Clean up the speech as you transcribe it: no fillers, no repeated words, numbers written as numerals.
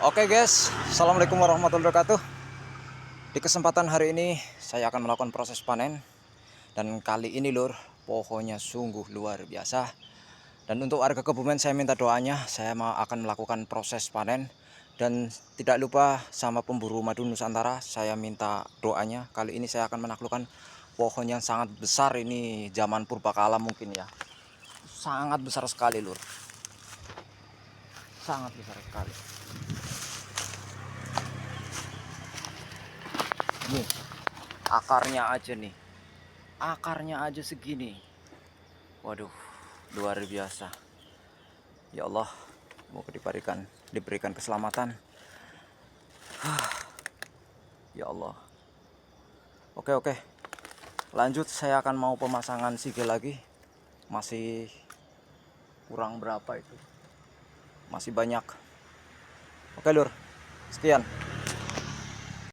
Oke guys, assalamualaikum warahmatullahi wabarakatuh. Di kesempatan hari ini saya akan melakukan proses panen. Dan kali ini lur, pohonnya sungguh luar biasa. Dan untuk warga Kebumen saya minta doanya, saya akan melakukan proses panen. Dan tidak lupa sama pemburu madu Nusantara, saya minta doanya. Kali ini saya akan menaklukkan pohon yang sangat besar, ini zaman purbakala mungkin ya. Sangat besar sekali lur, sangat besar sekali. Nih, akarnya aja segini. Waduh, luar biasa. Ya Allah, semoga diberikan keselamatan. Ya Allah. Oke, lanjut, saya akan mau pemasangan sigil lagi. Masih kurang berapa itu, masih banyak. Oke lur, sekian.